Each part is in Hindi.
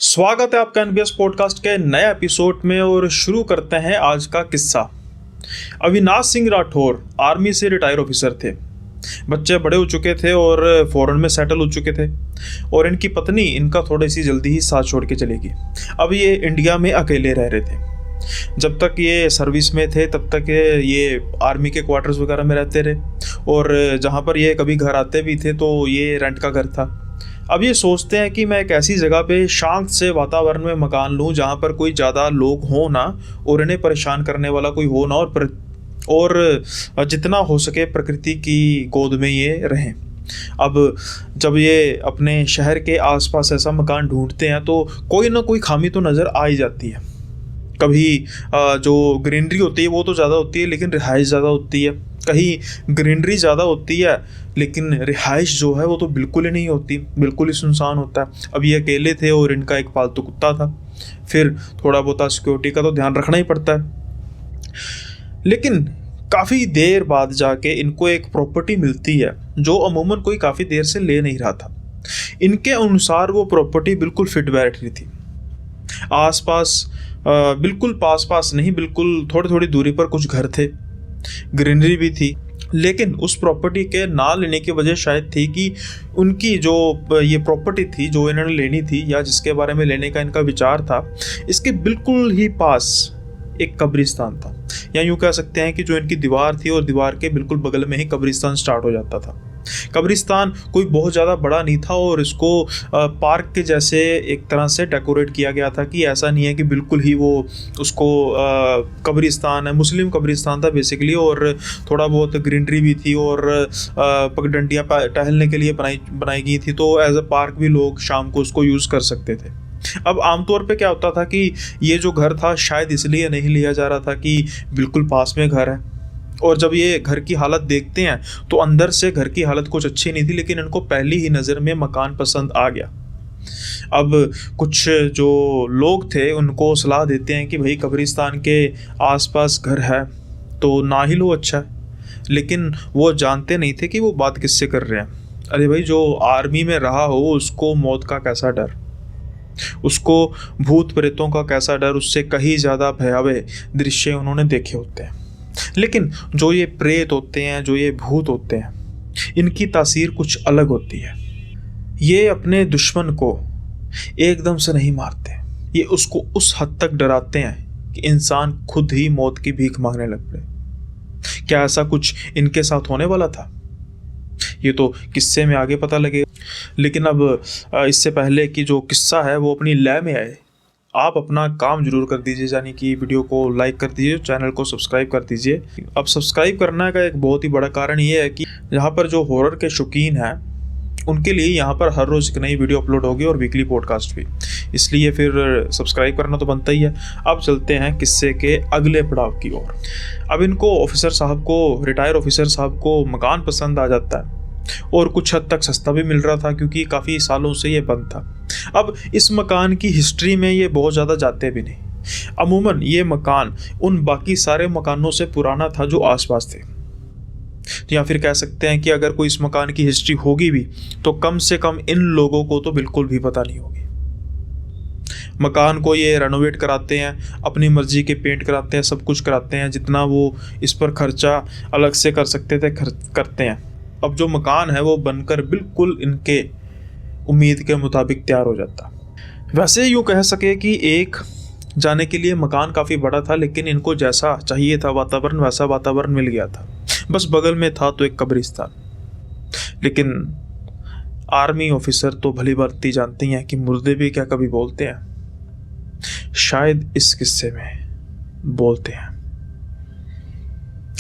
स्वागत है आपका एनबीएस पॉडकास्ट के नए एपिसोड में और शुरू करते हैं आज का किस्सा। अविनाश सिंह राठौर आर्मी से रिटायर ऑफिसर थे। बच्चे बड़े हो चुके थे और फॉरेन में सेटल हो चुके थे और इनकी पत्नी इनका थोड़ी सी जल्दी ही साथ छोड़ के चलेगी। अब ये इंडिया में अकेले रह रहे थे। जब तक ये सर्विस में थे तब तक ये आर्मी के क्वार्टर्स वगैरह में रहते रहे और जहाँ पर ये कभी घर आते भी थे तो ये रेंट का घर था। अब ये सोचते हैं कि मैं एक ऐसी जगह पे शांत से वातावरण में मकान लूँ जहाँ पर कोई ज़्यादा लोग हों ना और इन्हें परेशान करने वाला कोई हो ना और जितना हो सके प्रकृति की गोद में ये रहें। अब जब ये अपने शहर के आसपास ऐसा मकान ढूंढते हैं तो कोई ना कोई खामी तो नज़र आ ही जाती है। कभी जो ग्रीनरी होती है वो तो ज़्यादा होती है लेकिन रिहाइश ज़्यादा होती है, कहीं ग्रीनरी ज़्यादा होती है लेकिन रिहाइश जो है वो तो बिल्कुल ही नहीं होती, बिल्कुल ही सुनसान होता है। अब ये अकेले थे और इनका एक पालतू कुत्ता था, फिर थोड़ा बहुत सिक्योरिटी का तो ध्यान रखना ही पड़ता है। लेकिन काफ़ी देर बाद जाके इनको एक प्रॉपर्टी मिलती है जो अमूमन कोई काफ़ी देर से ले नहीं रहा था। इनके अनुसार वो प्रॉपर्टी बिल्कुल फिट बैठ रही थी। आसपास बिल्कुल पास नहीं, बिल्कुल थोड़ी थोड़ी दूरी पर कुछ घर थे, ग्रीनरी भी थी। लेकिन उस प्रॉपर्टी के ना लेने की वजह शायद थी कि उनकी जो ये प्रॉपर्टी थी जो इन्होंने लेनी थी या जिसके बारे में लेने का इनका विचार था, इसके बिल्कुल ही पास एक कब्रिस्तान था, या यूँ कह सकते हैं कि जो इनकी दीवार थी और दीवार के बिल्कुल बगल में ही कब्रिस्तान स्टार्ट हो जाता था। कब्रिस्तान कोई बहुत ज़्यादा बड़ा नहीं था और इसको पार्क के जैसे एक तरह से डेकोरेट किया गया था कि ऐसा नहीं है कि बिल्कुल ही वो उसको कब्रिस्तान है। मुस्लिम कब्रिस्तान था बेसिकली और थोड़ा बहुत ग्रीनरी भी थी और पगडंडियाँ टहलने के लिए बनाई गई थी, तो एज अ पार्क भी लोग शाम को उसको यूज़ कर सकते थे। अब आमतौर पे क्या होता था कि ये जो घर था शायद इसलिए नहीं लिया जा रहा था कि बिल्कुल पास में घर है, और जब ये घर की हालत देखते हैं तो अंदर से घर की हालत कुछ अच्छी नहीं थी, लेकिन इनको पहली ही नज़र में मकान पसंद आ गया। अब कुछ जो लोग थे उनको सलाह देते हैं कि भाई कब्रिस्तान के आसपास घर है तो ना ही लो, अच्छा है। लेकिन वो जानते नहीं थे कि वो बात किससे कर रहे हैं। अरे भाई, जो आर्मी में रहा हो उसको मौत का कैसा डर, उसको भूत प्रेतों का कैसा डर, उससे कहीं ज़्यादा भयावह दृश्य उन्होंने देखे होते हैं। लेकिन जो ये प्रेत होते हैं, जो ये भूत होते हैं, इनकी तासीर कुछ अलग होती है। ये अपने दुश्मन को एकदम से नहीं मारते, ये उसको उस हद तक डराते हैं कि इंसान खुद ही मौत की भीख मांगने लग पड़े। क्या ऐसा कुछ इनके साथ होने वाला था? ये तो किस्से में आगे पता लगेगा। लेकिन अब इससे पहले कि जो किस्सा है वो अपनी लय में आए, आप अपना काम जरूर कर दीजिए, यानी कि वीडियो को लाइक कर दीजिए, चैनल को सब्सक्राइब कर दीजिए। अब सब्सक्राइब करने का एक बहुत ही बड़ा कारण ये है कि यहाँ पर जो हॉरर के शौकीन हैं उनके लिए यहाँ पर हर रोज़ एक नई वीडियो अपलोड होगी और वीकली पॉडकास्ट भी, इसलिए फिर सब्सक्राइब करना तो बनता ही है। अब चलते हैं किस्से के अगले पड़ाव की ओर। अब इनको ऑफिसर साहब को, रिटायर ऑफिसर साहब को मकान पसंद आ जाता है और कुछ हद तक सस्ता भी मिल रहा था क्योंकि काफ़ी सालों से ये बंद था। अब इस मकान की हिस्ट्री में ये बहुत ज़्यादा जाते भी नहीं। अमूमन ये मकान उन बाकी सारे मकानों से पुराना था जो आसपास थे, या फिर कह सकते हैं कि अगर कोई इस मकान की हिस्ट्री होगी भी तो कम से कम इन लोगों को तो बिल्कुल भी पता नहीं होगी। मकान को ये रेनोवेट कराते हैं, अपनी मर्जी के पेंट कराते हैं, सब कुछ कराते हैं, जितना वो इस पर खर्चा अलग से कर सकते थे करते हैं। अब जो मकान है वो बनकर बिल्कुल इनके उम्मीद के मुताबिक तैयार हो जाता। वैसे यूँ कह सके कि एक जाने के लिए मकान काफ़ी बड़ा था, लेकिन इनको जैसा चाहिए था वातावरण वैसा वातावरण मिल गया था। बस बगल में था तो एक कब्रिस्तान। लेकिन आर्मी ऑफिसर तो भली भांति जानते हैं कि मुर्दे भी क्या कभी बोलते हैं। शायद इस किस्से में बोलते हैं।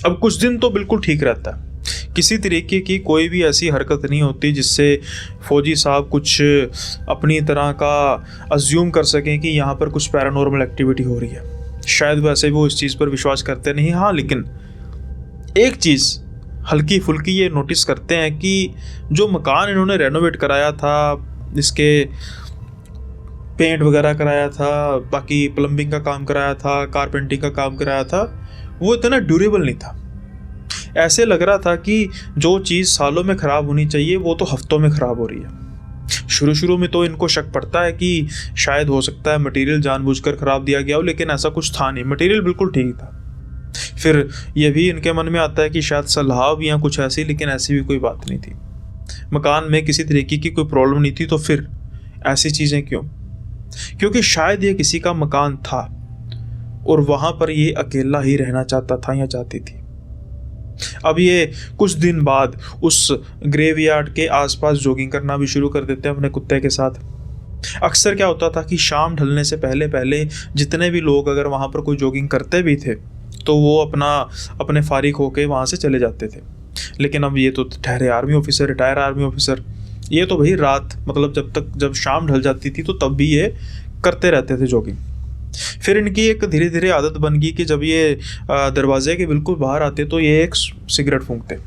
अब कुछ दिन तो बिल्कुल ठीक रहता है, किसी तरीके की कोई भी ऐसी हरकत नहीं होती जिससे फौजी साहब कुछ अपनी तरह का अज्यूम कर सकें कि यहाँ पर कुछ पैरानॉर्मल एक्टिविटी हो रही है। शायद वैसे भी वो इस चीज़ पर विश्वास करते नहीं। हाँ, लेकिन एक चीज़ हल्की फुल्की ये नोटिस करते हैं कि जो मकान इन्होंने रेनोवेट कराया था, इसके पेंट वगैरह कराया था, बाकी प्लम्बिंग का काम कराया था, कारपेंटिंग का काम कराया था, वो इतना ड्यूरेबल नहीं था। ऐसे लग रहा था कि जो चीज़ सालों में ख़राब होनी चाहिए वो तो हफ्तों में ख़राब हो रही है। शुरू शुरू में तो इनको शक पड़ता है कि शायद हो सकता है मटेरियल जानबूझकर ख़राब दिया गया हो, लेकिन ऐसा कुछ था नहीं, मटेरियल बिल्कुल ठीक था। फिर ये भी इनके मन में आता है कि शायद सलाह भी या कुछ ऐसी, लेकिन ऐसी भी कोई बात नहीं थी। मकान में किसी तरीके की कोई प्रॉब्लम नहीं थी, तो फिर ऐसी चीज़ें क्यों? क्योंकि शायद ये किसी का मकान था और वहाँ पर ये अकेला ही रहना चाहता था या चाहती थी। अब ये कुछ दिन बाद उस ग्रेवयार्ड के आसपास जॉगिंग करना भी शुरू कर देते हैं अपने कुत्ते के साथ। अक्सर क्या होता था कि शाम ढलने से पहले पहले जितने भी लोग अगर वहाँ पर कोई जॉगिंग करते भी थे तो वो अपने फारिग होके वहाँ से चले जाते थे। लेकिन अब ये तो ठहरे army officer, retire army officer, ये तो भाई रात मतलब जब शाम ढल जाती थी तो तब भी ये करते रहते थे जॉगिंग। फिर इनकी एक धीरे धीरे आदत बन गई कि जब ये दरवाजे के बिल्कुल बाहर आते तो ये एक सिगरेट फूंकते,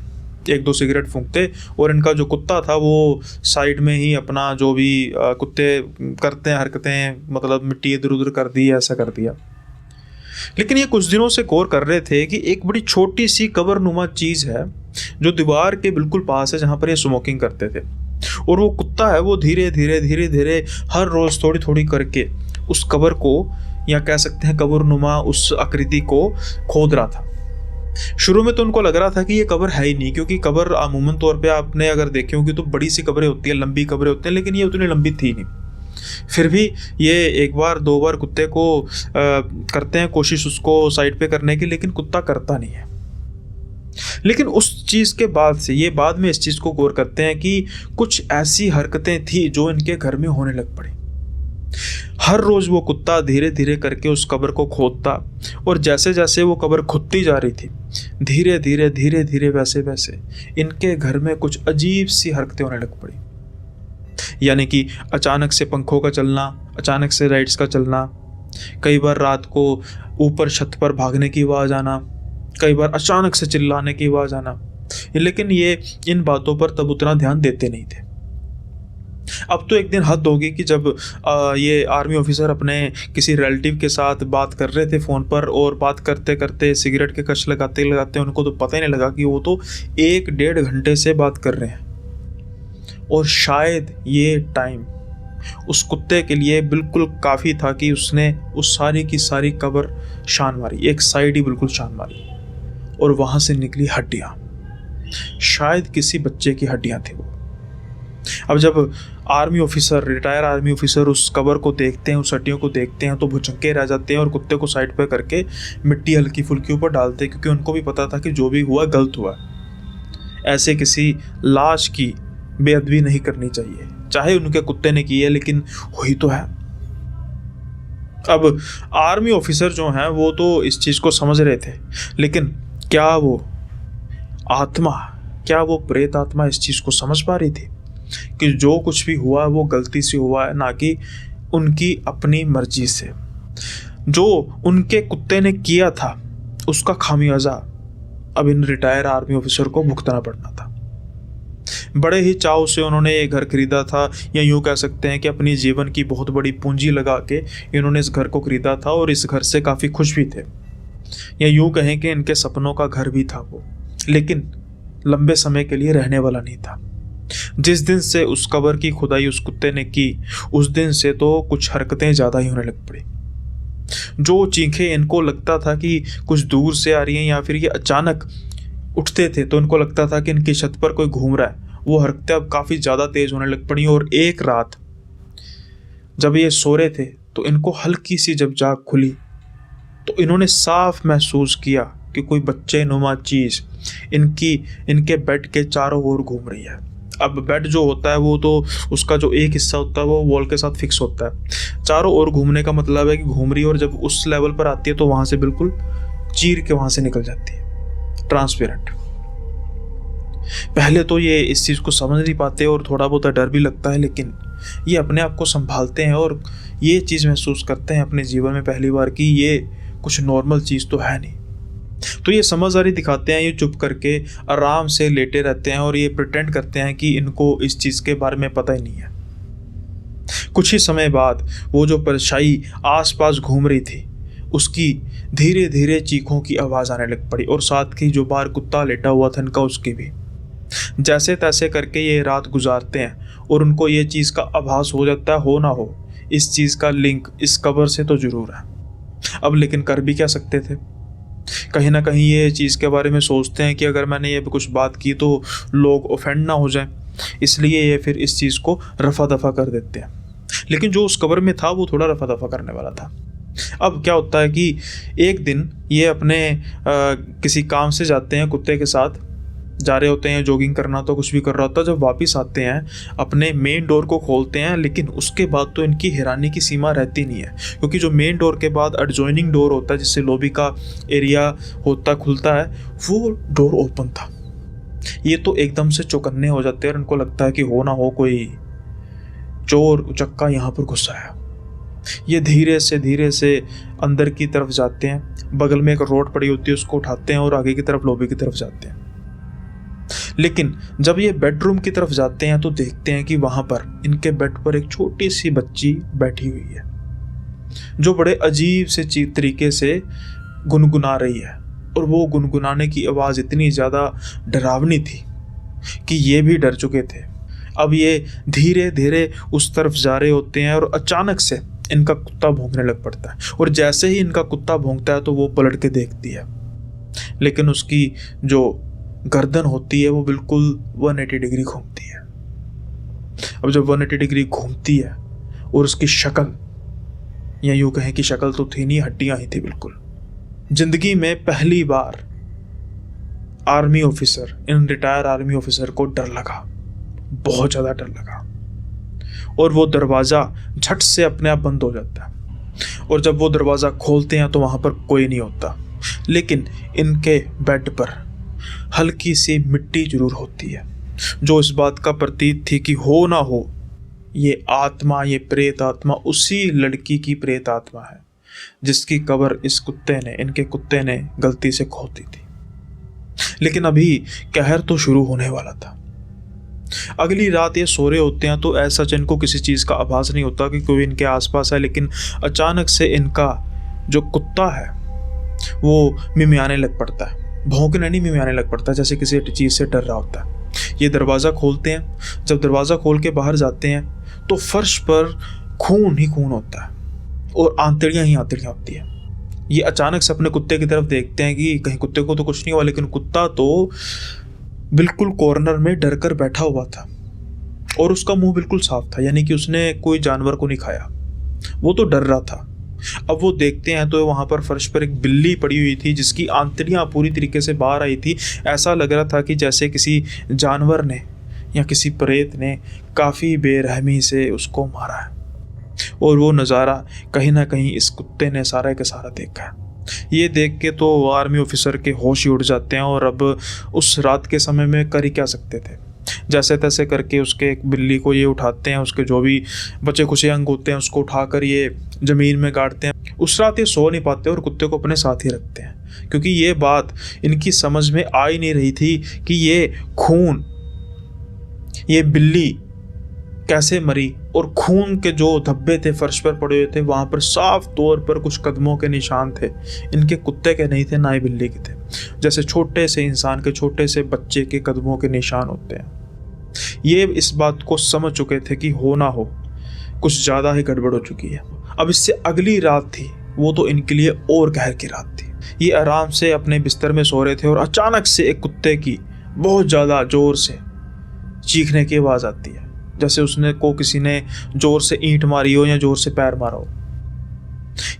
एक दो सिगरेट फूंकते, और इनका जो कुत्ता था वो साइड में ही अपना जो भी कुत्ते करते हैं हरकतें, मतलब मिट्टी इधर उधर कर दी, ऐसा कर दिया। लेकिन ये कुछ दिनों से गौर कर रहे थे कि एक बड़ी छोटी सी कबरनुमा चीज़ है जो दीवार के बिल्कुल पास है जहाँ पर ये स्मोकिंग करते थे, और वो कुत्ता है वो धीरे धीरे हर रोज़ थोड़ी थोड़ी करके उस कबर को, या कह सकते हैं कबरनुमा उस आकृति को खोद रहा था। शुरू में तो उनको लग रहा था कि ये कबर है ही नहीं, क्योंकि कबर अमूमन तौर पे आपने अगर देखे होंगे तो बड़ी सी कब्रें होती हैं, लंबी कब्रें होती हैं, लेकिन ये उतनी लंबी थी नहीं। फिर भी ये एक बार दो बार कुत्ते को करते हैं कोशिश उसको साइड पे करने की, लेकिन कुत्ता करता नहीं है। लेकिन उस चीज़ के बाद से ये बाद में इस चीज़ को गौर करते हैं कि कुछ ऐसी हरकतें थी जो इनके घर में होने लग पड़ी। हर रोज़ वो कुत्ता धीरे धीरे करके उस कब्र को खोदता, और जैसे जैसे वो कब्र खुदती जा रही थी धीरे धीरे वैसे वैसे इनके घर में कुछ अजीब सी हरकतें होने लग पड़ी। यानी कि अचानक से पंखों का चलना, अचानक से लाइट्स का चलना, कई बार रात को ऊपर छत पर भागने की आवाज़ आना, कई बार अचानक से चिल्लाने की आवाज़ आना। लेकिन ये इन बातों पर तब उतना ध्यान देते नहीं थे। अब तो एक दिन हद होगी कि जब ये आर्मी ऑफिसर अपने किसी रिलेटिव के साथ बात कर रहे थे फ़ोन पर, और बात करते करते सिगरेट के कश लगाते लगाते उनको तो पता ही नहीं लगा कि वो तो 1-1.5 घंटे से बात कर रहे हैं। और शायद ये टाइम उस कुत्ते के लिए बिल्कुल काफ़ी था कि उसने उस सारी की सारी कब्र शान मारी, एक साइड ही बिल्कुल शान मारी, और वहाँ से निकली हड्डियाँ। शायद किसी बच्चे की हड्डियाँ थी वो। अब जब army officer, retire army officer उस कब्र को देखते हैं, उस हड्डियों को देखते हैं, तो भुचक्के रह जाते हैं और कुत्ते को साइड पर करके मिट्टी हल्की फुल्की ऊपर डालते हैं, क्योंकि उनको भी पता था कि जो भी हुआ गलत हुआ। ऐसे किसी लाश की बेअदबी नहीं करनी चाहिए, चाहे उनके कुत्ते ने की है, लेकिन हुई तो है। अब आर्मी ऑफिसर जो हैं वो तो इस चीज़ को समझ रहे थे, लेकिन क्या वो आत्मा, क्या वो प्रेत आत्मा इस चीज़ को समझ पा रही थी कि जो कुछ भी हुआ वो गलती से हुआ है, ना कि उनकी अपनी मर्जी से? जो उनके कुत्ते ने किया था उसका खामियाजा अब इन रिटायर आर्मी ऑफिसर को भुगतना पड़ना था। बड़े ही चाव से उन्होंने ये घर खरीदा था, या यूँ कह सकते हैं कि अपनी जीवन की बहुत बड़ी पूंजी लगा के इन्होंने इस घर को खरीदा था, और इस घर से काफ़ी खुश भी थे, या यूँ कहें कि इनके सपनों का घर भी था वो, लेकिन लंबे समय के लिए रहने वाला नहीं था। जिस दिन से उस कब्र की खुदाई उस कुत्ते ने की, उस दिन से तो कुछ हरकतें ज़्यादा ही होने लग पड़ी। जो चीखें इनको लगता था कि कुछ दूर से आ रही हैं, या फिर ये अचानक उठते थे तो इनको लगता था कि इनकी छत पर कोई घूम रहा है, वो हरकतें अब काफ़ी ज़्यादा तेज़ होने लग पड़ी। और एक रात जब ये सो रहे थे तो इनको हल्की सी जब जाग खुली तो इन्होंने साफ महसूस किया कि कोई बच्चे नुमा चीज़ इनके बेड के चारों ओर घूम रही है। अब बेड जो होता है वो तो उसका जो एक हिस्सा होता है वो वॉल के साथ फिक्स होता है, चारों ओर घूमने का मतलब है कि घूम रही है, और जब उस लेवल पर आती है तो वहाँ से बिल्कुल चीर के वहाँ से निकल जाती है, ट्रांसपेरेंट। पहले तो ये इस चीज़ को समझ नहीं पाते और थोड़ा बहुत डर भी लगता है, लेकिन ये अपने आप को संभालते हैं और ये चीज़ महसूस करते हैं अपने जीवन में पहली बार कि ये कुछ नॉर्मल चीज़ तो है नहीं। तो ये समझदारी दिखाते हैं, ये चुप करके आराम से लेटे रहते हैं और ये प्रिटेंड करते हैं कि इनको इस चीज़ के बारे में पता ही नहीं है। कुछ ही समय बाद वो जो परछाई आसपास घूम रही थी उसकी धीरे धीरे चीखों की आवाज़ आने लग पड़ी, और साथ ही जो बाहर कुत्ता लेटा हुआ था इनका उसकी भी। जैसे तैसे करके ये रात गुजारते हैं और उनको ये चीज़ का आभास हो जाता है, हो ना हो, इस चीज़ का लिंक इस कब्र से तो ज़रूर है। अब लेकिन कर भी क्या सकते थे? कहीं ना कहीं ये चीज़ के बारे में सोचते हैं कि अगर मैंने ये कुछ बात की तो लोग ऑफेंड ना हो जाएं, इसलिए ये फिर इस चीज़ को रफा दफा कर देते हैं। लेकिन जो उस कब्र में था वो थोड़ा रफा दफा करने वाला था। अब क्या होता है कि एक दिन ये अपने किसी काम से जाते हैं, कुत्ते के साथ जा रहे होते हैं, जॉगिंग करना तो कुछ भी कर रहा होता है। जब वापस आते हैं अपने मेन डोर को खोलते हैं, लेकिन उसके बाद तो इनकी हैरानी की सीमा रहती नहीं है, क्योंकि जो मेन डोर के बाद एडजॉइनिंग डोर होता है जिससे लॉबी का एरिया होता खुलता है, वो डोर ओपन था। ये तो एकदम से चौकन्ने हो जाते हैं और इनको लगता है कि हो ना हो कोई चोर उचक्का यहाँ पर घुसा है। ये धीरे से अंदर की तरफ जाते हैं, बगल में एक रोड पड़ी होती है उसको उठाते हैं और आगे की तरफ लॉबी की तरफ जाते हैं। लेकिन जब ये बेडरूम की तरफ जाते हैं तो देखते हैं कि वहां पर इनके बेड पर एक छोटी सी बच्ची बैठी हुई है, जो बड़े अजीब से तरीके से गुनगुना रही है। और वो गुनगुनाने की आवाज़ इतनी ज़्यादा डरावनी थी कि ये भी डर चुके थे। अब ये धीरे धीरे उस तरफ जा रहे होते हैं और अचानक से इनका कुत्ता भौंकने लग पड़ता है। और जैसे ही इनका कुत्ता भौंकता है तो वो पलट के देखती है, लेकिन उसकी जो गर्दन होती है वो बिल्कुल 180 डिग्री घूमती है। अब जब 180 डिग्री घूमती है और उसकी शक्ल, या यूँ कहें कि शक्ल तो थी नहीं, हड्डियां ही थी बिल्कुल। जिंदगी में पहली बार आर्मी ऑफिसर, इन रिटायर आर्मी ऑफिसर को डर लगा, बहुत ज़्यादा डर लगा, और वो दरवाज़ा झट से अपने आप बंद हो जाता है। और जब वो दरवाज़ा खोलते हैं तो वहाँ पर कोई नहीं होता, लेकिन इनके बेड पर हल्की सी मिट्टी जरूर होती है, जो इस बात का प्रतीक थी कि हो ना हो ये आत्मा, ये प्रेत आत्मा उसी लड़की की प्रेत आत्मा है जिसकी कब्र इस कुत्ते ने, इनके कुत्ते ने गलती से खो दी थी। लेकिन अभी कहर तो शुरू होने वाला था। अगली रात ये सो रहे होते हैं तो ऐसा इनको किसी चीज़ का आभास नहीं होता कि कोई इनके आसपास है, लेकिन अचानक से इनका जो कुत्ता है वो मिमियाने लग पड़ता है। भौंकने नहीं, मिमियाने लग पड़ता है, जैसे किसी चीज़ से डर रहा होता है। ये दरवाज़ा खोलते हैं। जब दरवाज़ा खोल के बाहर जाते हैं तो फर्श पर खून ही खून होता है और आंतड़ियाँ ही आंतड़ियाँ होती है। ये अचानक से अपने कुत्ते की तरफ देखते हैं कि कहीं कुत्ते को तो कुछ नहीं हुआ, लेकिन कुत्ता तो बिल्कुल कॉर्नर में डर कर बैठा हुआ था और उसका मुंह बिल्कुल साफ था, यानी कि उसने कोई जानवर को नहीं खाया, वो तो डर रहा था। अब वो देखते हैं तो वहाँ पर फर्श पर एक बिल्ली पड़ी हुई थी जिसकी आंतड़ियाँ पूरी तरीके से बाहर आई थी। ऐसा लग रहा था कि जैसे किसी जानवर ने या किसी प्रेत ने काफ़ी बेरहमी से उसको मारा है। और वो नज़ारा कहीं ना कहीं इस कुत्ते ने सारा का सारा देखा है। ये देख के तो आर्मी ऑफिसर के होश ही उड़ जाते हैं और अब उस रात के समय में कर ही क्या सकते थे। जैसे तैसे करके उसके एक बिल्ली को ये उठाते हैं, उसके जो भी बचे खुचे अंग होते हैं उसको उठाकर ये ज़मीन में गाड़ते हैं। उस रात ये सो नहीं पाते और कुत्ते को अपने साथ ही रखते हैं, क्योंकि ये बात इनकी समझ में आ ही नहीं रही थी कि ये खून, ये बिल्ली कैसे मरी। और खून के जो धब्बे थे फर्श पर पड़े हुए थे, वहाँ पर साफ तौर पर कुछ कदमों के निशान थे। इनके कुत्ते के नहीं थे, ना ही बिल्ली के थे, जैसे छोटे से इंसान के, छोटे से बच्चे के कदमों के निशान होते हैं। ये इस बात को समझ चुके थे कि हो ना हो कुछ ज़्यादा ही गड़बड़ हो चुकी है। अब इससे अगली रात थी, वो तो इनके लिए और कहर की रात थी। ये आराम से अपने बिस्तर में सो रहे थे और अचानक से एक कुत्ते की बहुत ज़्यादा ज़ोर से चीखने की आवाज़ आती है, जैसे उसने को किसी ने ज़ोर से ईंट मारी हो या ज़ोर से पैर मारा हो।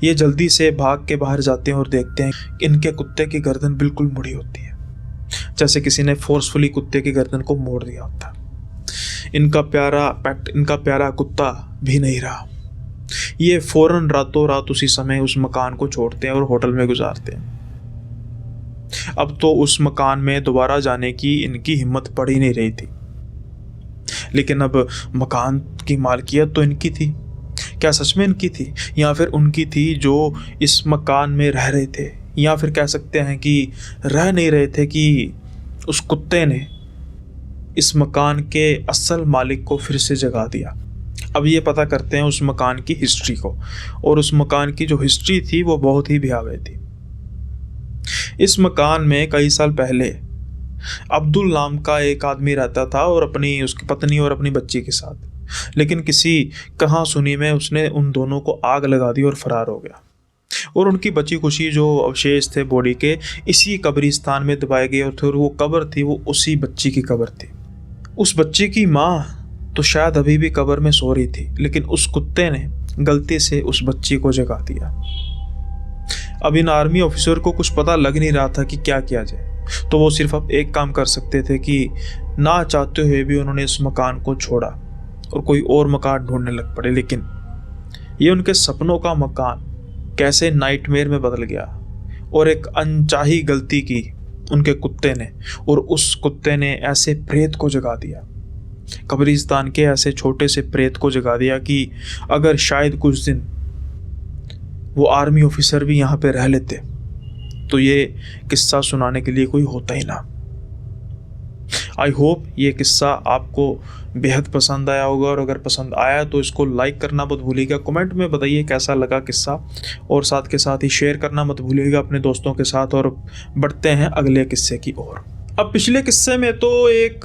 ये जल्दी से भाग के बाहर जाते हैं और देखते हैं इनके कुत्ते की गर्दन बिल्कुल मुड़ी होती है, जैसे किसी ने फोर्सफुली कुत्ते की गर्दन को मोड़ दिया होता। इनका प्यारा पेट, इनका प्यारा कुत्ता भी नहीं रहा। ये फौरन रातों रात उसी समय उस मकान को छोड़ते हैं और होटल में गुजारते हैं। अब तो उस मकान में दोबारा जाने की इनकी हिम्मत पड़ ही नहीं रही थी। लेकिन अब मकान की मालकियत तो इनकी थी। क्या सच में इनकी थी, या फिर उनकी थी जो इस मकान में रह रहे थे, या फिर कह सकते हैं कि रह नहीं रहे थे कि उस कुत्ते ने इस मकान के असल मालिक को फिर से जगा दिया। अब ये पता करते हैं उस मकान की हिस्ट्री को, और उस मकान की जो हिस्ट्री थी वो बहुत ही भयावह थी। इस मकान में कई साल पहले अब्दुल नाम का एक आदमी रहता था और उसकी पत्नी और अपनी बच्ची के साथ। लेकिन किसी कहाँ सुनी में उसने उन दोनों को आग लगा दी और फरार हो गया। और उनकी बची खुची जो अवशेष थे बॉडी के इसी कब्रिस्तान में दबाए गए थे, और वो कब्र थी वो उसी बच्ची की कब्र थी। उस बच्ची की माँ तो शायद अभी भी कब्र में सो रही थी, लेकिन उस कुत्ते ने गलती से उस बच्ची को जगा दिया। अब इन आर्मी ऑफिसर को कुछ पता लग नहीं रहा था कि क्या किया जाए, तो वो सिर्फ अब एक काम कर सकते थे कि ना चाहते हुए भी उन्होंने इस मकान को छोड़ा और कोई और मकान ढूंढने लग पड़े। लेकिन ये उनके सपनों का मकान कैसे नाइटमेयर में बदल गया, और एक अनचाही गलती की उनके कुत्ते ने, और उस कुत्ते ने ऐसे प्रेत को जगा दिया, कब्रिस्तान के ऐसे छोटे से प्रेत को जगा दिया कि अगर शायद कुछ दिन वो आर्मी ऑफिसर भी यहाँ पे रह लेते तो ये किस्सा सुनाने के लिए कोई होता ही ना। आई होप ये किस्सा आपको बेहद पसंद आया होगा, और अगर पसंद आया तो इसको लाइक करना मत भूलिएगा, कमेंट में बताइए कैसा लगा किस्सा, और साथ के साथ ही शेयर करना मत भूलिएगा अपने दोस्तों के साथ। और बढ़ते हैं अगले किस्से की ओर। अब पिछले किस्से में तो एक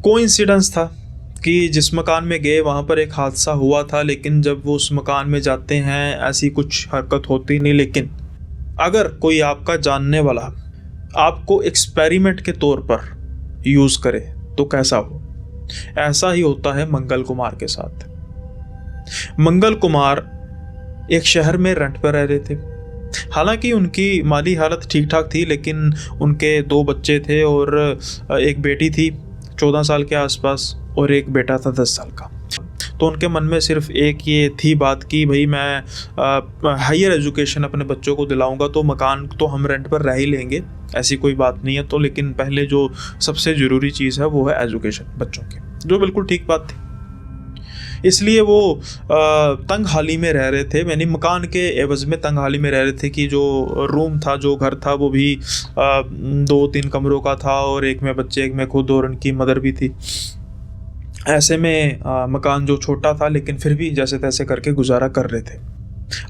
कोइंसिडेंस था कि जिस मकान में गए वहाँ पर एक हादसा हुआ था, लेकिन जब वो उस मकान में जाते हैं ऐसी कुछ हरकत होती नहीं। लेकिन अगर कोई आपका जानने वाला आपको एक्सपेरिमेंट के तौर पर यूज़ करे तो कैसा हो? ऐसा ही होता है मंगल कुमार के साथ। मंगल कुमार एक शहर में रेंट पर रह रहे थे। हालांकि उनकी माली हालत ठीक ठाक थी, लेकिन उनके 2 बच्चे थे और एक बेटी थी 14 साल के आसपास और एक बेटा था 10 साल का। तो उनके मन में सिर्फ एक ये थी बात कि भाई मैं हायर एजुकेशन अपने बच्चों को दिलाऊंगा, तो मकान तो हम रेंट पर रह ही लेंगे, ऐसी कोई बात नहीं है। तो लेकिन पहले जो सबसे ज़रूरी चीज़ है वो है एजुकेशन बच्चों की, जो बिल्कुल ठीक बात थी। इसलिए वो तंग हाली में रह रहे थे, यानी मकान के एवज में तंग हाली में रह रहे थे कि जो रूम था, जो घर था, वो भी 2-3 कमरों का था, और एक में बच्चे, एक में खुद, और उनकी मदर भी थी। ऐसे में मकान जो छोटा था, लेकिन फिर भी जैसे तैसे करके गुजारा कर रहे थे।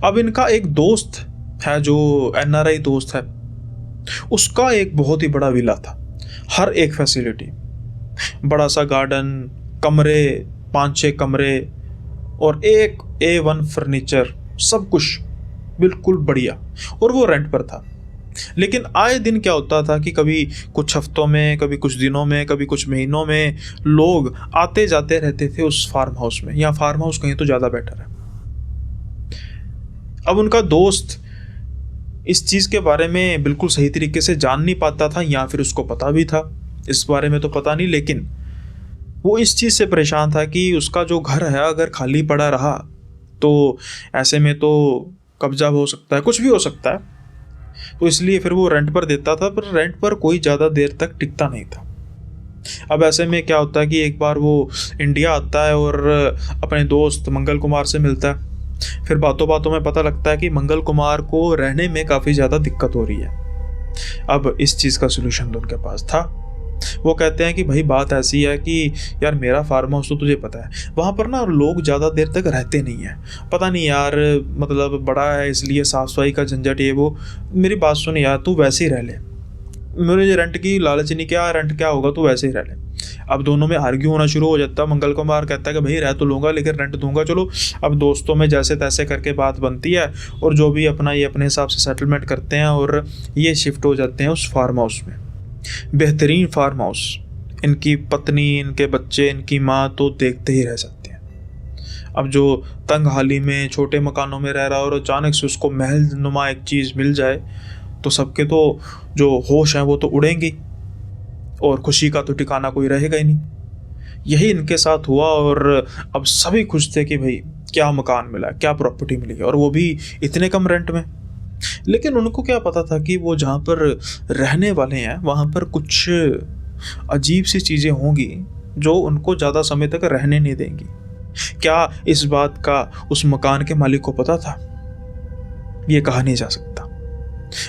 अब इनका एक दोस्त है जो NRI दोस्त है, उसका एक बहुत ही बड़ा विला था, हर एक फैसिलिटी, बड़ा सा गार्डन, कमरे, 5-6 कमरे, और एक A1 फर्नीचर, सब कुछ बिल्कुल बढ़िया, और वो रेंट पर था। लेकिन आए दिन क्या होता था कि कभी कुछ हफ्तों में, कभी कुछ दिनों में, कभी कुछ महीनों में लोग आते जाते रहते थे उस फार्म हाउस में, या फार्म हाउस कहीं तो ज़्यादा बेटर है। अब उनका दोस्त इस चीज़ के बारे में बिल्कुल सही तरीके से जान नहीं पाता था, या फिर उसको पता भी था, इस बारे में तो पता नहीं, लेकिन वो इस चीज़ से परेशान था कि उसका जो घर है अगर खाली पड़ा रहा तो ऐसे में तो कब्जा हो सकता है, कुछ भी हो सकता है। तो इसलिए फिर वो रेंट पर देता था, पर रेंट पर कोई ज़्यादा देर तक टिकता नहीं था। अब ऐसे में क्या होता है कि एक बार वो इंडिया आता है और अपने दोस्त मंगल कुमार से मिलता है। फिर बातों बातों में पता लगता है कि मंगल कुमार को रहने में काफ़ी ज़्यादा दिक्कत हो रही है। अब इस चीज़ का सोल्यूशन तो उनके पास था। वो कहते हैं कि भाई बात ऐसी है कि यार मेरा फार्म हाउस तो तुझे पता है, वहाँ पर ना लोग ज़्यादा देर तक रहते नहीं हैं, पता नहीं यार, मतलब बड़ा है इसलिए साफ़ सफाई का झंझट ये वो। मेरी बात सुन यार, तू वैसे ही रह ले, मुझे रेंट की लालच नहीं, क्या रेंट क्या होगा, तू वैसे ही रह ले। अब दोनों में आर्ग्यू होना शुरू हो जाता है। मंगल कुमार कहता है कि भाई रह तो लूँगा लेकिन रेंट दूंगा, चलो। अब दोस्तों में जैसे तैसे करके बात बनती है, और जो भी अपना ये अपने हिसाब से सेटलमेंट करते हैं, और ये शिफ्ट हो जाते हैं उस फार्म हाउस में। बेहतरीन फार्म हाउस, इनकी पत्नी, इनके बच्चे, इनकी माँ तो देखते ही रह जाते हैं। अब जो तंग हाली में छोटे मकानों में रह रहा है और अचानक से उसको महल नुमा एक चीज़ मिल जाए तो सबके तो जो होश हैं वो तो उड़ेंगी, और खुशी का तो ठिकाना कोई रहेगा ही नहीं। यही इनके साथ हुआ, और अब सभी खुश थे कि भाई क्या मकान मिला, क्या प्रॉपर्टी मिली, और वो भी इतने कम रेंट में। लेकिन उनको क्या पता था कि वो जहाँ पर रहने वाले हैं वहाँ पर कुछ अजीब सी चीज़ें होंगी जो उनको ज़्यादा समय तक रहने नहीं देंगी। क्या इस बात का उस मकान के मालिक को पता था? ये कहा नहीं जा सकता।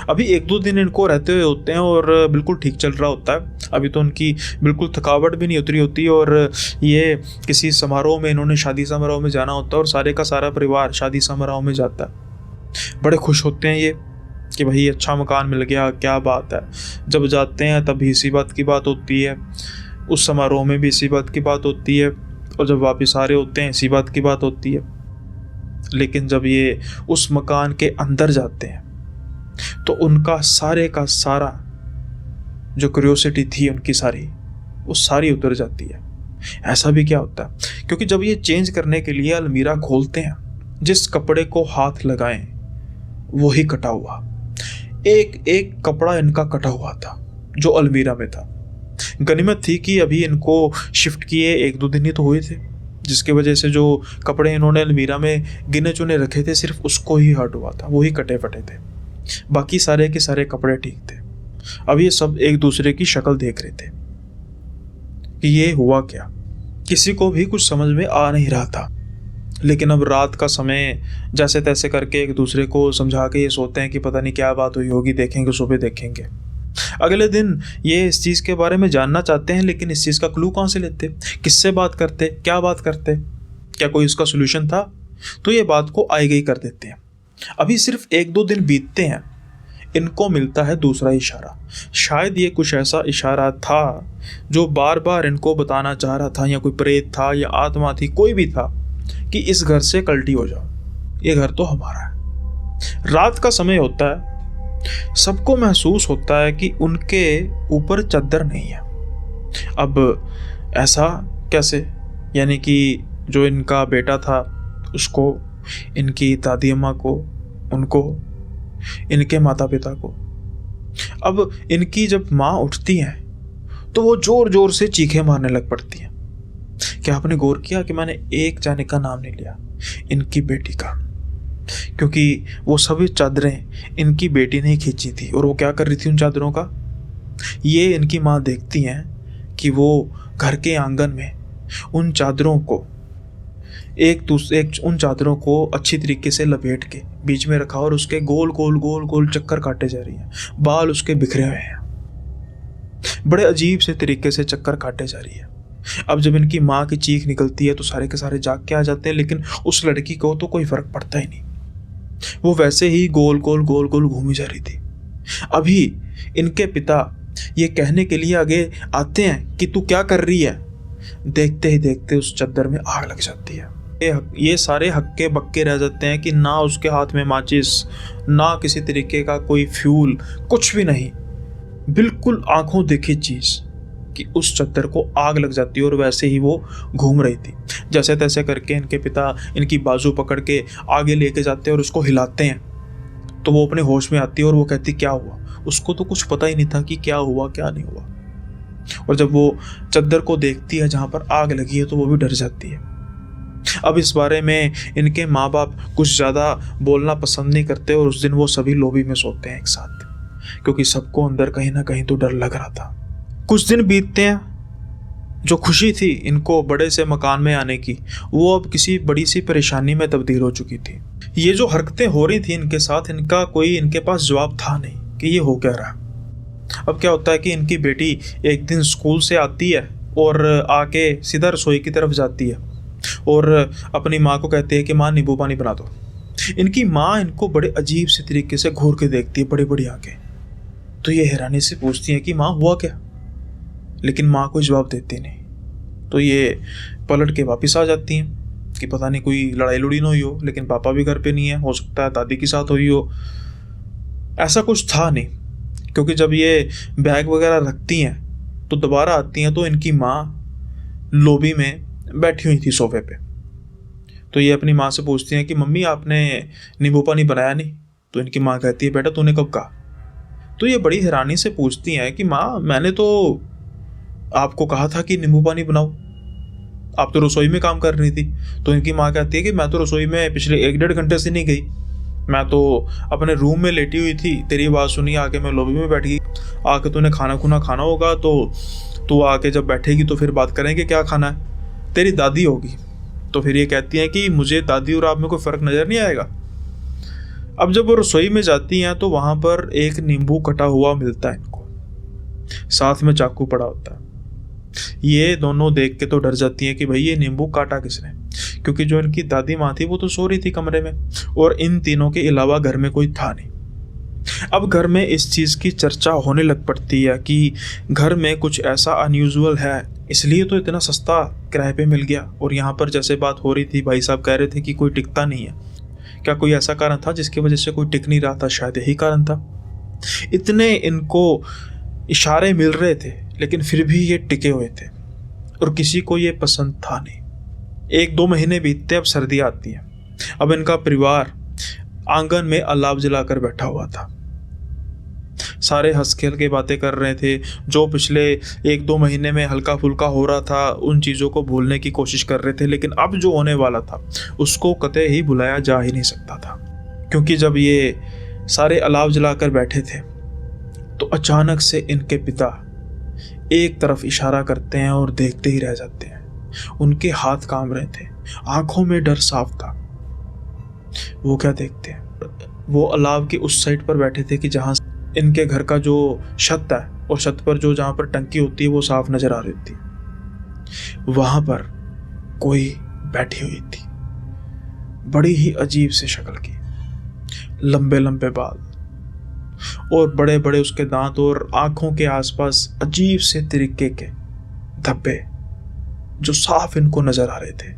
अभी 1-2 दिन इनको रहते हुए होते हैं और बिल्कुल ठीक चल रहा होता है। अभी तो उनकी बिल्कुल थकावट भी नहीं उतरी होती, और ये किसी समारोह में, इन्होंने शादी समारोह में जाना होता है, और सारे का सारा परिवार शादी समारोह में जाता है। बड़े खुश होते हैं ये, कि भाई अच्छा मकान मिल गया, क्या बात है। जब जाते हैं तब इसी बात की बात होती है, उस समारोह में भी इसी बात की बात होती है, और जब वापस आ रहे होते हैं इसी बात की बात होती है। लेकिन जब ये उस मकान के अंदर जाते हैं तो उनका सारे का सारा जो क्यूरियोसिटी थी उनकी सारी, वो सारी उतर जाती है। ऐसा भी क्या होता है, क्योंकि जब ये चेंज करने के लिए अलमीरा खोलते हैं, जिस कपड़े को हाथ लगाएं वही कटा हुआ, एक एक कपड़ा इनका कटा हुआ था जो अलमीरा में था। गनीमत थी कि अभी इनको शिफ्ट किए 1-2 दिन ही तो हुए थे, जिसकी वजह से जो कपड़े इन्होंने अलमीरा में गिने चुने रखे थे सिर्फ उसको ही हर्ट हुआ था, वही कटे फटे थे, बाकी सारे के सारे कपड़े ठीक थे। अब ये सब एक दूसरे की शक्ल देख रहे थे कि ये हुआ क्या। किसी को भी कुछ समझ में आ नहीं रहा था। लेकिन अब रात का समय, जैसे तैसे करके एक दूसरे को समझा के ये सोते हैं कि पता नहीं क्या बात हुई होगी, देखेंगे सुबह देखेंगे। अगले दिन ये इस चीज़ के बारे में जानना चाहते हैं, लेकिन इस चीज़ का क्लू कहाँ से लेते, किससे बात करते, क्या बात करते, क्या कोई इसका सोल्यूशन था। तो ये बात को आई गई कर देते हैं। अभी सिर्फ 1-2 दिन बीतते हैं, इनको मिलता है दूसरा इशारा। शायद ये कुछ ऐसा इशारा था जो बार बार इनको बताना चाह रहा था, या कोई प्रेत था या आत्मा थी, कोई भी था, कि इस घर से कल्टी हो जाओ, ये घर तो हमारा है। रात का समय होता है, सबको महसूस होता है कि उनके ऊपर चद्दर नहीं है। अब ऐसा कैसे, यानी कि जो इनका बेटा था उसको, इनकी दादी अम्मा को, उनको, इनके माता पिता को। अब इनकी जब माँ उठती हैं तो वो जोर जोर से चीखें मारने लग पड़ती हैं। क्या आपने गौर किया कि मैंने एक जाने का नाम नहीं लिया, इनकी बेटी का, क्योंकि वो सभी चादरें इनकी बेटी ने खींची थी। और वो क्या कर रही थी उन चादरों का, ये इनकी माँ देखती हैं कि वो घर के आंगन में उन चादरों को उन चादरों को अच्छी तरीके से लपेट के बीच में रखा, और उसके गोल गोल गोल गोल चक्कर काटे जा रही हैं। बाल उसके बिखरे हुए हैं, बड़े अजीब से तरीके से चक्कर काटे जा रही है। अब जब इनकी माँ की चीख निकलती है तो सारे के सारे जाग के आ जाते हैं, लेकिन उस लड़की को तो कोई फर्क पड़ता ही नहीं, वो वैसे ही गोल गोल गोल गोल घूमी जा रही थी। अभी इनके पिता ये कहने के लिए आगे आते हैं कि तू क्या कर रही है। देखते ही देखते उस चद्दर में आग लग जाती है। ये सारे हक्के बक्के रह जाते हैं कि ना उसके हाथ में माचिस, ना किसी तरीके का कोई फ्यूल, कुछ भी नहीं, बिल्कुल आंखों देखी चीज कि उस चद्दर को आग लग जाती है। और वैसे ही वो घूम रही थी। जैसे तैसे करके इनके पिता इनकी बाजू पकड़ के आगे लेके जाते हैं और उसको हिलाते हैं, तो वो अपने होश में आती है और वो कहती क्या हुआ। उसको तो कुछ पता ही नहीं था कि क्या हुआ क्या नहीं हुआ। और जब वो चद्दर को देखती है जहाँ पर आग लगी है तो वो भी डर जाती है। अब इस बारे में इनके माँ बाप कुछ ज़्यादा बोलना पसंद नहीं करते, और उस दिन वो सभी लॉबी में सोते हैं एक साथ, क्योंकि सबको अंदर कहीं ना कहीं तो डर लग रहा था। कुछ दिन बीतते हैं, जो खुशी थी इनको बड़े से मकान में आने की, वो अब किसी बड़ी सी परेशानी में तब्दील हो चुकी थी। ये जो हरकतें हो रही थी इनके साथ, इनका कोई इनके पास जवाब था नहीं कि ये हो क्या रहा। अब क्या होता है कि इनकी बेटी एक दिन स्कूल से आती है और आके सीधा रसोई की तरफ जाती है और अपनी माँ को कहती है कि माँ नींबू पानी बना दो। इनकी माँ इनको बड़े अजीब से तरीके से घूर के देखती है, बड़ी बड़ी आंखें। तो ये हैरानी से पूछती है कि माँ हुआ क्या, लेकिन माँ कोई जवाब देती नहीं। तो ये पलट के वापस आ जाती हैं कि पता नहीं कोई लड़ाई लुड़ी ना हुई हो, लेकिन पापा भी घर पे नहीं है, हो सकता है दादी के साथ हुई हो। ऐसा कुछ था नहीं, क्योंकि जब ये बैग वगैरह रखती हैं तो दोबारा आती हैं तो इनकी माँ लॉबी में बैठी हुई थी सोफे पे। तो ये अपनी माँ से पूछती हैं कि मम्मी आपने नींबू पानी बनाया नहीं। तो इनकी माँ कहती है बेटा तूने कब कहा। तो ये बड़ी हैरानी से पूछती हैं कि माँ मैंने तो आपको कहा था कि नींबू पानी बनाओ, आप तो रसोई में काम कर रही थी। तो इनकी माँ कहती है कि मैं तो रसोई में पिछले 1-1.5 घंटे से नहीं गई, मैं तो अपने रूम में लेटी हुई थी, तेरी बात सुनी आके मैं लॉबी में बैठ गई। आके तूने खाना खुना खाना होगा तो तू आके जब बैठेगी तो फिर बात करेंगे क्या खाना है, तेरी दादी होगी। तो फिर ये कहती हैं कि मुझे दादी और आप में कोई फ़र्क नज़र नहीं आएगा। अब जब वो रसोई में जाती हैं तो वहाँ पर एक नींबू कटा हुआ मिलता है इनको, साथ में चाकू पड़ा होता है। ये दोनों देख के तो डर जाती हैं कि भाई ये नींबू काटा किसने, क्योंकि जो इनकी दादी माँ थी वो तो सो रही थी कमरे में और इन तीनों के अलावा घर में कोई था नहीं। अब घर में इस चीज़ की चर्चा होने लग पड़ती है कि घर में कुछ ऐसा अनयूजुअल है, इसलिए तो इतना सस्ता किराए पे मिल गया। और यहाँ पर जैसे बात हो रही थी, भाई साहब कह रहे थे कि कोई टिकता नहीं है। क्या कोई ऐसा कारण था जिसकी वजह से कोई टिक नहीं रहा था? शायद यही कारण था। इतने इनको इशारे मिल रहे थे लेकिन फिर भी ये टिके हुए थे और किसी को ये पसंद था नहीं। 1-2 महीने बीतते, अब सर्दी आती है। अब इनका परिवार आंगन में अलाव जलाकर बैठा हुआ था। सारे हंस खेल के बातें कर रहे थे। जो पिछले 1-2 महीने में हल्का फुल्का हो रहा था उन चीज़ों को भूलने की कोशिश कर रहे थे, लेकिन अब जो होने वाला था उसको कतई ही भुलाया जा ही नहीं सकता था। क्योंकि जब ये सारे अलाव जलाकर बैठे थे तो अचानक से इनके पिता एक तरफ इशारा करते हैं और देखते ही रह जाते हैं। उनके हाथ कांप रहे थे, आंखों में डर साफ था। वो क्या देखते हैं? वो अलाव के उस साइड पर बैठे थे कि जहां इनके घर का जो छत है और छत पर जो जहां पर टंकी होती है वो साफ नजर आ रही थी। वहां पर कोई बैठी हुई थी, बड़ी ही अजीब सी शक्ल की, लंबे लंबे बाल और बड़े बड़े उसके दांत और आंखों के आसपास अजीब से तरीके के धब्बे जो साफ इनको नजर आ रहे थे।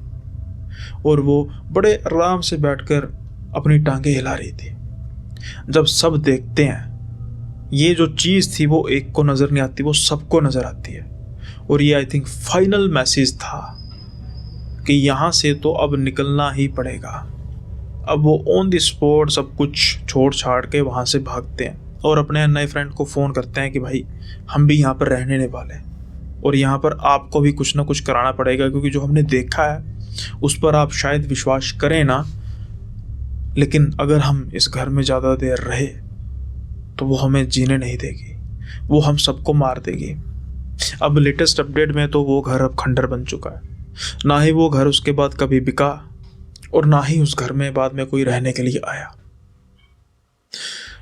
और वो बड़े आराम से बैठकर अपनी टांगे हिला रही थी। जब सब देखते हैं, ये जो चीज़ थी वो एक को नज़र नहीं आती, वो सबको नज़र आती है। और ये आई थिंक फाइनल मैसेज था कि यहाँ से तो अब निकलना ही पड़ेगा। अब वो ऑन द स्पॉट सब कुछ छोड़ छाड़ के वहाँ से भागते हैं और अपने नए फ्रेंड को फ़ोन करते हैं कि भाई हम भी यहाँ पर रहने नहीं वाले और यहाँ पर आपको भी कुछ ना कुछ कराना पड़ेगा, क्योंकि जो हमने देखा है उस पर आप शायद विश्वास करें ना, लेकिन अगर हम इस घर में ज़्यादा देर रहे तो वो हमें जीने नहीं देगी, वो हम सबको मार देगी। अब लेटेस्ट अपडेट में तो वो घर अब खंडर बन चुका है। ना ही वो घर उसके बाद कभी बिका और ना ही उस घर में बाद में कोई रहने के लिए आया।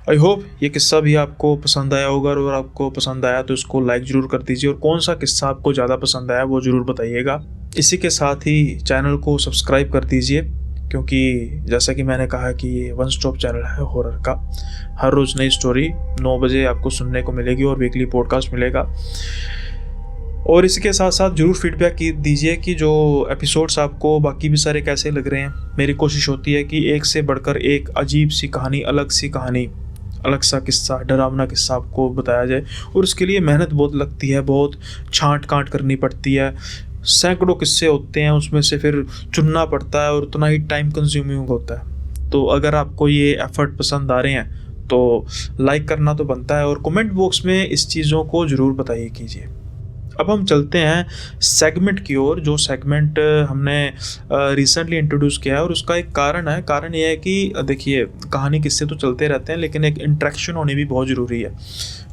आई होप ये किस्सा भी आपको पसंद आया होगा, और आपको पसंद आया तो इसको लाइक ज़रूर कर दीजिए और कौन सा किस्सा आपको ज़्यादा पसंद आया वो ज़रूर बताइएगा। इसी के साथ ही चैनल को सब्सक्राइब कर दीजिए, क्योंकि जैसा कि मैंने कहा कि ये वन स्टॉप चैनल है हॉरर का। हर रोज़ नई स्टोरी 9 बजे आपको सुनने को मिलेगी और वीकली पॉडकास्ट मिलेगा। और इसके साथ साथ ज़रूर फीडबैक दीजिए कि जो एपिसोड्स आपको बाकी भी सारे कैसे लग रहे हैं। मेरी कोशिश होती है कि एक से बढ़कर एक अजीब सी कहानी, अलग सी कहानी, अलग सा किस्सा, डरावना किस्सा आपको बताया जाए। और उसके लिए मेहनत बहुत लगती है, बहुत छांट कांट करनी पड़ती है। सैकड़ों किस्से होते हैं, उसमें से फिर चुनना पड़ता है और उतना ही टाइम कंज्यूमिंग होता है। तो अगर आपको ये एफर्ट पसंद आ रहे हैं तो लाइक करना तो बनता है और कमेंट बॉक्स में इस चीज़ों को ज़रूर बताइए कीजिए। अब हम चलते हैं सेगमेंट की ओर, जो सेगमेंट हमने रिसेंटली इंट्रोड्यूस किया है। और उसका एक कारण है। कारण ये है कि देखिए, कहानी किस्से तो चलते रहते हैं, लेकिन एक इंटरेक्शन होनी भी बहुत ज़रूरी है।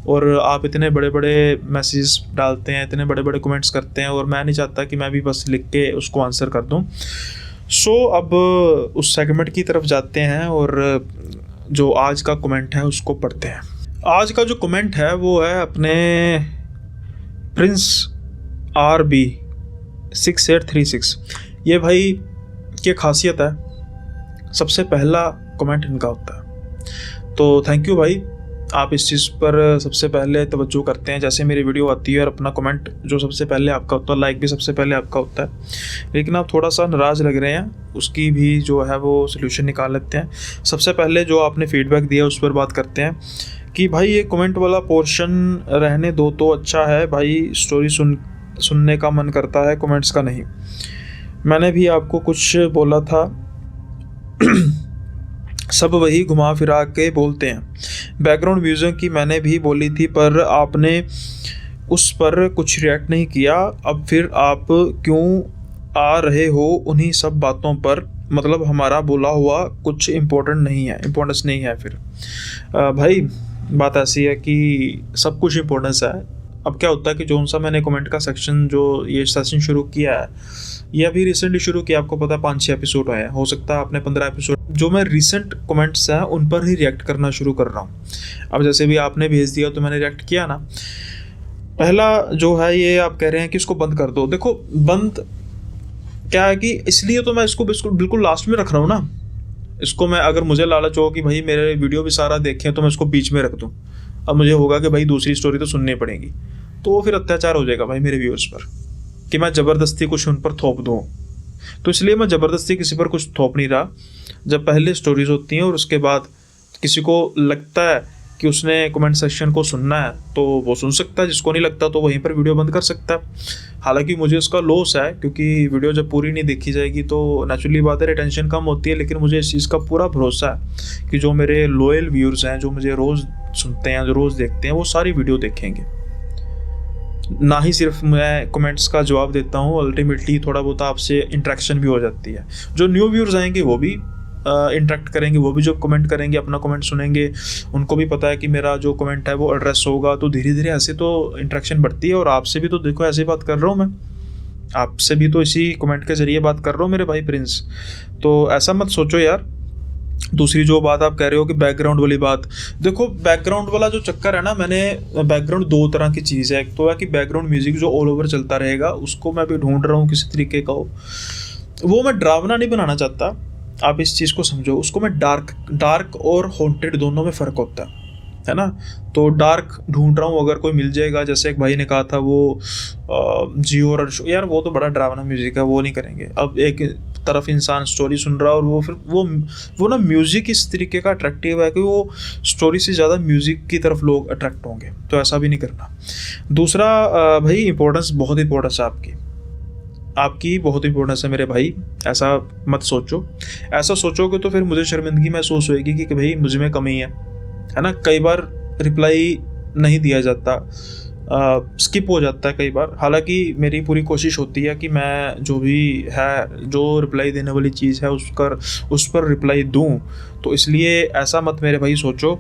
और आप इतने बड़े बड़े मैसेज डालते हैं, इतने बड़े बड़े कमेंट्स करते हैं, और मैं नहीं चाहता कि मैं भी बस लिख के उसको आंसर कर दूं। सो अब उस सेगमेंट की तरफ जाते हैं और जो आज का कमेंट है उसको पढ़ते हैं। आज का जो कमेंट है वो है अपने प्रिंस RB 6836। ये भाई की खासियत है, सबसे पहला कमेंट इनका होता है। तो थैंक यू भाई, आप इस चीज़ पर सबसे पहले तवज्जो करते हैं। जैसे मेरी वीडियो आती है और अपना कमेंट जो सबसे पहले आपका होता है, लाइक भी सबसे पहले आपका होता है। लेकिन आप थोड़ा सा नाराज़ लग रहे हैं, उसकी भी जो है वो सोल्यूशन निकाल लेते हैं। सबसे पहले जो आपने फीडबैक दिया उस पर बात करते हैं कि भाई ये कमेंट वाला पोर्शन रहने दो तो अच्छा है भाई, स्टोरी सुनने का मन करता है, कमेंट्स का नहीं। मैंने भी आपको कुछ बोला था सब वही घुमा फिरा के बोलते हैं। बैकग्राउंड म्यूजिक की मैंने भी बोली थी, पर आपने उस पर कुछ रिएक्ट नहीं किया। अब फिर आप क्यों आ रहे हो उन्हीं सब बातों पर? मतलब हमारा बोला हुआ कुछ इम्पोर्टेंस नहीं है फिर। भाई बात ऐसी है कि सब कुछ इम्पोर्टेंस है। अब क्या होता है कि जो सा मैंने कमेंट का सेक्शन, जो ये सेशन शुरू किया है, ये अभी रिसेंटली शुरू किया, आपको पता है 5-6 एपिसोड आए हैं। हो सकता है आपने 15 एपिसोड जो मैं रिसेंट कमेंट्स हैं उन पर ही रिएक्ट करना शुरू कर रहा हूँ। अब जैसे भी आपने भेज दिया तो मैंने रिएक्ट किया ना। पहला जो है ये आप कह रहे हैं कि इसको बंद कर दो। देखो, बंद क्या है कि इसलिए तो मैं इसको बिल्कुल लास्ट में रख रहा हूँ ना। इसको मैं, अगर मुझे लालच हो कि भाई मेरे वीडियो भी सारा देखें तो मैं इसको बीच में रख दूँ, अब मुझे होगा कि भाई दूसरी स्टोरी तो सुननी पड़ेगी, तो वो फिर अत्याचार हो जाएगा भाई मेरे व्यूअर्स पर, कि मैं ज़बरदस्ती कुछ उन पर थोप दूँ। तो इसलिए मैं ज़बरदस्ती किसी पर कुछ थोप नहीं रहा। जब पहले स्टोरीज होती हैं और उसके बाद किसी को लगता है कि उसने कमेंट सेक्शन को सुनना है तो वो सुन सकता है, जिसको नहीं लगता तो वहीं पर वीडियो बंद कर सकता है। हालांकि मुझे उसका लॉस है, क्योंकि वीडियो जब पूरी नहीं देखी जाएगी तो नेचुरली बात है रिटेंशन कम होती है, लेकिन मुझे इस चीज़ का पूरा भरोसा है कि जो मेरे लॉयल व्यूअर्स हैं, जो मुझे रोज़ सुनते हैं, जो रोज़ देखते हैं, वो सारी वीडियो देखेंगे। ना ही सिर्फ मैं कमेंट्स का जवाब देता हूँ, अल्टीमेटली थोड़ा बहुत आपसे इंटरेक्शन भी हो जाती है। जो न्यू व्यूअर्स आएंगे वो भी इंटरेक्ट करेंगे, वो भी जो कमेंट करेंगे, अपना कमेंट सुनेंगे, उनको भी पता है कि मेरा जो कमेंट है वो एड्रेस होगा, तो धीरे धीरे ऐसे तो इंटरेक्शन बढ़ती है। और आपसे भी तो देखो ऐसे बात कर रहा हूँ मैं, आपसे भी तो इसी कमेंट के ज़रिए बात कर रहा हूँ मेरे भाई प्रिंस। तो ऐसा मत सोचो यार। दूसरी जो बात आप कह रहे हो कि बैकग्राउंड वाली बात, देखो बैकग्राउंड वाला जो चक्कर है ना, मैंने बैकग्राउंड दो तरह की चीज़ है। एक तो है कि बैकग्राउंड म्यूजिक जो ऑल ओवर चलता रहेगा, उसको मैं भी ढूंढ रहा हूँ किसी तरीके का हो, वो मैं डरावना नहीं बनाना चाहता, आप इस चीज़ को समझो। उसको मैं डार्क और हॉन्टेड दोनों में फ़र्क होता है ना। तो डार्क ढूंढ रहा हूँ, अगर कोई मिल जाएगा। जैसे एक भाई ने कहा था वो जियो और यार वो तो बड़ा डरावना म्यूज़िक है, वो नहीं करेंगे। अब एक तरफ इंसान स्टोरी सुन रहा है और वो फिर वो ना म्यूज़िक इस तरीके का अट्रैक्टिव है कि वो स्टोरी से ज़्यादा म्यूज़िक की तरफ लोग अट्रैक्ट होंगे, तो ऐसा भी नहीं करना। दूसरा भाई इंपॉर्टेंस, बहुत इंपॉर्टेंस है आपकी बहुत इंपॉर्टेंस है मेरे भाई। ऐसा मत सोचो, ऐसा सोचोगे तो फिर मुझे शर्मिंदगी महसूस होएगी कि भाई मुझ में कमी है ना। कई बार रिप्लाई नहीं दिया जाता, स्किप हो जाता है कई बार। हालांकि मेरी पूरी कोशिश होती है कि मैं जो भी है, जो रिप्लाई देने वाली चीज़ है उस पर रिप्लाई दूं। तो इसलिए ऐसा मत मेरे भाई सोचो।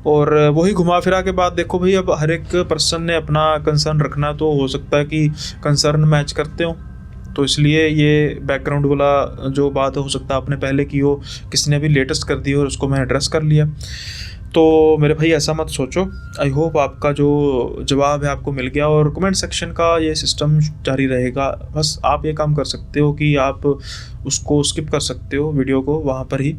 और वही घुमा फिरा के बात देखो भाई, अब हर एक पर्सन ने अपना कंसर्न रखना, तो हो सकता है कि कंसर्न मैच करते हो। तो इसलिए ये बैकग्राउंड वाला जो बात हो सकता है आपने पहले की हो, किसी ने भी लेटेस्ट कर दी और उसको मैंने एड्रेस कर लिया। तो मेरे भाई ऐसा मत सोचो। आई होप आपका जो जवाब है आपको मिल गया, और कमेंट सेक्शन का ये सिस्टम जारी रहेगा। बस आप ये काम कर सकते हो कि आप उसको स्किप कर सकते हो वीडियो को वहाँ पर ही,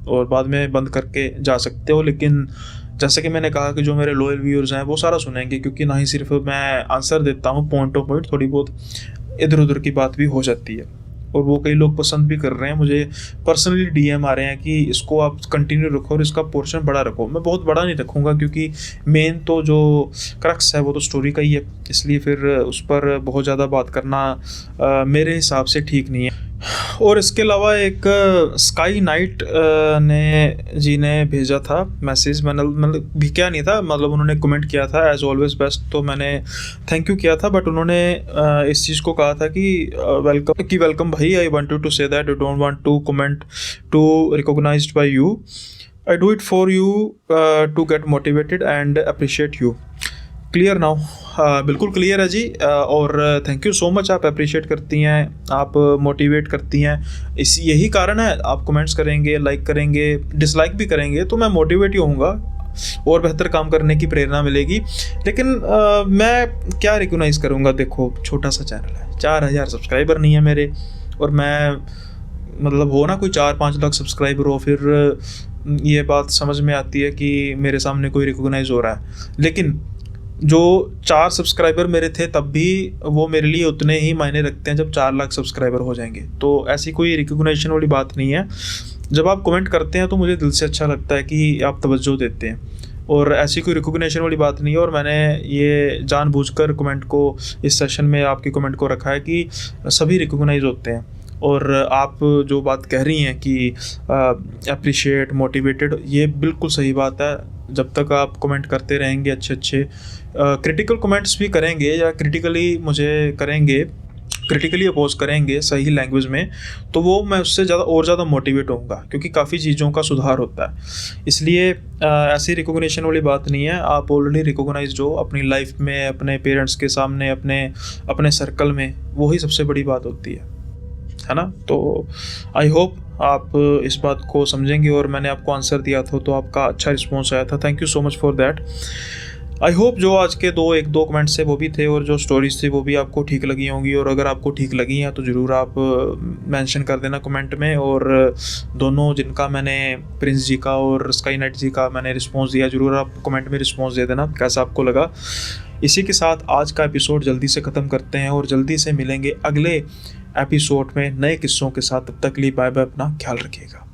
और बाद में बंद करके जा सकते हो। लेकिन जैसे कि मैंने कहा कि जो मेरे लोयल व्यूअर्स हैं वो सारा सुनेंगे, क्योंकि ना ही सिर्फ मैं आंसर देता हूँ पॉइंट टू पॉइंट, थोड़ी बहुत इधर उधर की बात भी हो जाती है। और वो कई लोग पसंद भी कर रहे हैं, मुझे पर्सनली डीएम आ रहे हैं कि इसको आप कंटिन्यू रखो और इसका पोर्शन बड़ा रखो। मैं बहुत बड़ा नहीं रखूँगा, क्योंकि मेन तो जो क्रक्स है वो तो स्टोरी का ही है, इसलिए फिर उस पर बहुत ज़्यादा बात करना मेरे हिसाब से ठीक नहीं है। और इसके अलावा एक स्काई नाइट ने भेजा था मैसेज, मैंने मतलब भी क्या नहीं था, मतलब उन्होंने कमेंट किया था एज ऑलवेज बेस्ट, तो मैंने थैंक यू किया था। बट उन्होंने इस चीज़ को कहा था कि वेलकम भाई, I wanted to say that I don't want to comment to recognised by you, I do it for you to get motivated and appreciate you. Clear now? बिल्कुल क्लियर है जी। और थैंक यू सो मच, आप अप्रिशिएट करती हैं, आप मोटिवेट करती हैं। यही कारण है, आप कमेंट्स करेंगे, लाइक करेंगे, डिसलाइक भी करेंगे, तो मैं मोटिवेट ही होऊंगा और बेहतर काम करने की प्रेरणा मिलेगी। लेकिन मैं क्या रिकॉग्नाइज करूंगा? देखो छोटा सा चैनल है, 4000 सब्सक्राइबर नहीं है मेरे, और मैं मतलब हो ना कोई 4-5 लाख सब्सक्राइबर हो, फिर ये बात समझ में आती है कि मेरे सामने कोई रिकॉग्नाइज हो रहा है। लेकिन जो 4 सब्सक्राइबर मेरे थे तब भी वो मेरे लिए उतने ही मायने रखते हैं जब 4 लाख सब्सक्राइबर हो जाएंगे। तो ऐसी कोई रिकॉग्निशन वाली बात नहीं है। जब आप कमेंट करते हैं तो मुझे दिल से अच्छा लगता है कि आप तवज्जो देते हैं, और ऐसी कोई रिकॉग्निशन वाली बात नहीं है। और मैंने ये जानबूझकर कमेंट को इस सेशन में आपकी कमेंट को रखा है कि सभी रिकॉग्नाइज होते हैं। और आप जो बात कह रही हैं कि अप्रिशिएट, मोटिवेटेड, ये बिल्कुल सही बात है। जब तक आप कमेंट करते रहेंगे अच्छे क्रिटिकल कमेंट्स भी करेंगे, या क्रिटिकली मुझे करेंगे, क्रिटिकली अपोज करेंगे सही लैंग्वेज में, तो वो मैं उससे ज़्यादा मोटिवेट होऊंगा, क्योंकि काफ़ी चीज़ों का सुधार होता है। इसलिए ऐसी रिकॉग्निशन वाली बात नहीं है। आप ऑलरेडी रिकॉग्नाइज्ड हो अपनी लाइफ में, अपने पेरेंट्स के सामने, अपने सर्कल में, वही सबसे बड़ी बात होती है ना। तो आई होप आप इस बात को समझेंगे, और मैंने आपको आंसर दिया था तो आपका अच्छा रिस्पॉन्स आया था। Thank you so much for that. I hope जो आज के एक दो कमेंट्स थे वो भी थे, और जो स्टोरीज थी वो भी आपको ठीक लगी होंगी। और अगर आपको ठीक लगी हैं तो ज़रूर आप मेंशन कर देना कमेंट में। और दोनों जिनका मैंने प्रिंस जी का और स्काई नाइट जी का मैंने रिस्पॉन्स दिया, ज़रूर आप कमेंट में रिस्पॉन्स दे देना कैसा आपको लगा। इसी के साथ आज का एपिसोड जल्दी से ख़त्म करते हैं और जल्दी से मिलेंगे अगले एपिसोड में नए किस्सों के साथ। तब तक के लिए बाय बाय, अपना ख्याल रखिएगा।